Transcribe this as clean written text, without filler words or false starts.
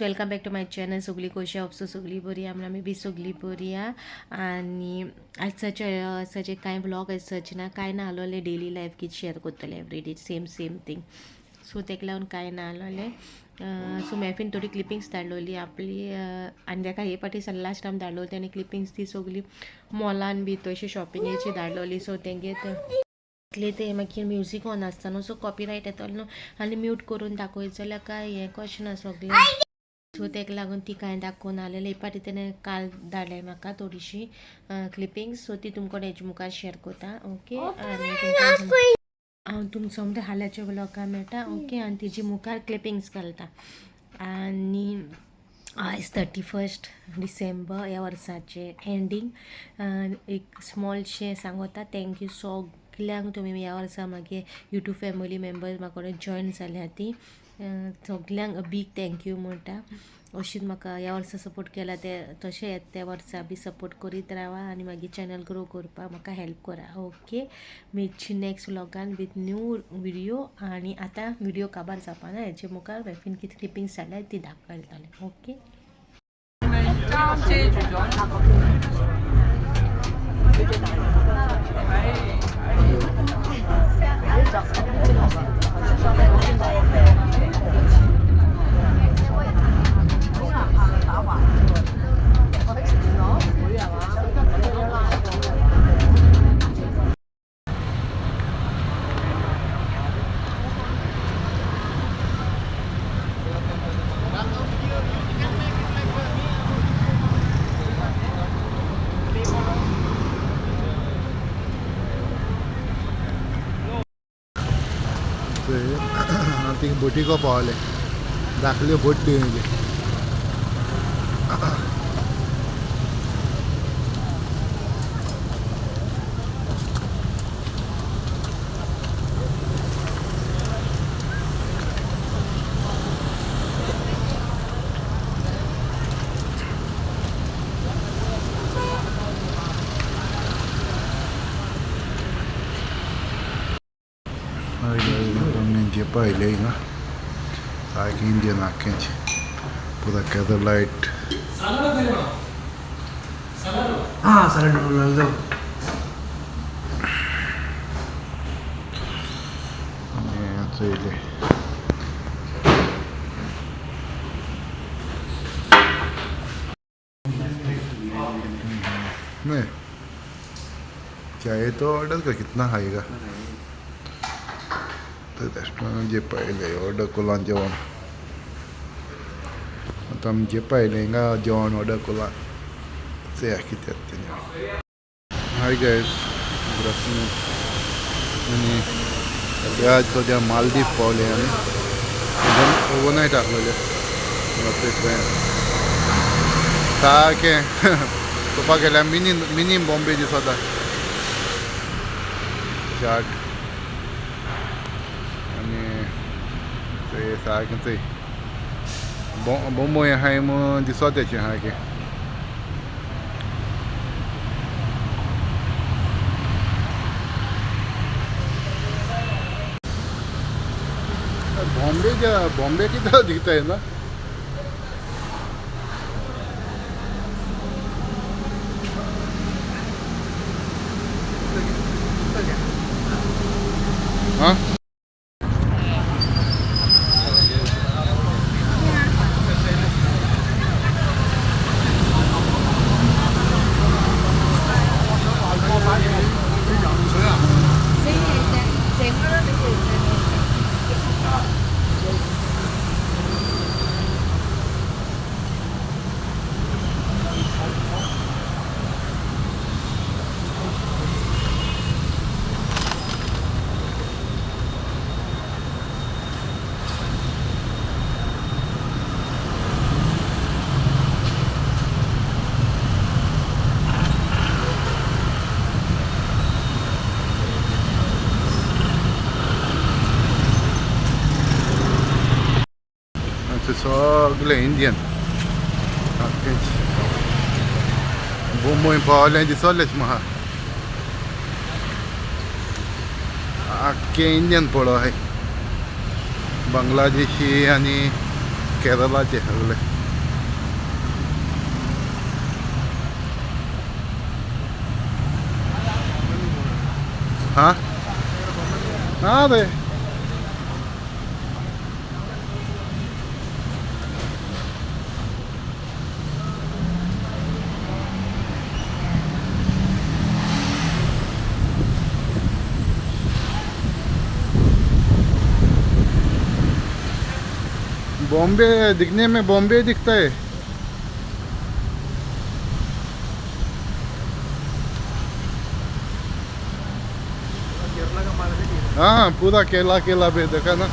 Welcome back to my channel. सगळी कशी ऑप्सो सगळी बरी आमी बी सगळी बरी आणि आजचे कांय ब्लॉग सच ना कांय ना आलोले डेली लायफ कितें शेअर करतले एवरीडे सेम थिंग. सो तेका लागून कांय ना आलोले. सो मॅफीन थोडी क्लिपिंग्स धाडलोली आपली आनी ताका हे पाटी लास्ट टायम धाडलोली तेणी क्लिपिंग्स ती सगळी मॉलान बी तशी शॉपिंगेची धाडलोली. सो तेंगे ते मागीर म्युजीक ऑन आसता न्हू, सो कॉपीरायट येतलो न्हू आनी म्यूट करून दाखयत जाल्यार काय हें कशें ना सगळें. सो तेका लागून ती कांय दाखोवन आलेले पाटी तेणें काल धाडले म्हाका थोडीशी क्लिपिंग्स. सो ती तुमकां हेजे मुखार शेअर करता. ओके आनी हांव तुमचो म्हणजे हाल्याच्या ब्लॉगार मेळटा. ओके आनी तिजी मुखार क्लिपिंग्स घालता. आनी आयज 31 डिसेंबर ह्या वर्साचे एंडींग एक स्मॉलशें सांगता. थँक्यू सगल्यांक तुमी ह्या वर्सा मागे यूट्यूब फॅमिली मेंबर्स म्हाका जॉयन जाल्या ती सगल्यांक बीग थँक्यू म्हणटा. अशीच म्हाका ह्या वर्सा सपोर्ट केला ते तशें त्या वर्सा बी सपोर्ट करीत रावा आनी मागीर चॅनल ग्रो करपाक म्हाका हेल्प करा. ओके मेळची नेक्स्ट व्लॉगान विथ न्यू व्हिडिओ. आनी आतां व्हिडिओ काबार जावपाना हेजे मुखार वेफीन कितें क्लिपिंग्स जाल्यार ती दाखयतले. ओके ती बोटीको पावले दाखल्यो बोट दिवले. जे पहिले ना सारखे इंडियन आख्यांचे पुरा केदर लाईट चयले नहीं चाहे तो ऑर्डर का कितना खाएगा. तर रेस्टॉरंट जे पहिले ऑर्डर कोला जेवण आता आमी जे पहिले हिंगा जेवण ऑर्डर कोला ते कितें तें. Hi guys good afternoon. आनी आज सद्या मालदीव पावले आमी ओवरनायट आसलेले सारकें पळोवपाक गेल्यार मिनी बॉम्बे दिसता. चाट आनी थंय सारकें थंय बोंबय आहाय म्हूण दिसता तेचें सारकें. बॉम्बे कितें दिखताय ना. हां सगळे इंडियन बोंबय पावले दिसलेच म्हाका. आख्खे इंडियन पळो हाय बांगलादेशी आनी केरलाचे सगळे. हां हां रे. बॉम्बे दिखने में बॉम्बे दिखता है. हाँ पूरा केला केला भी देखा ना.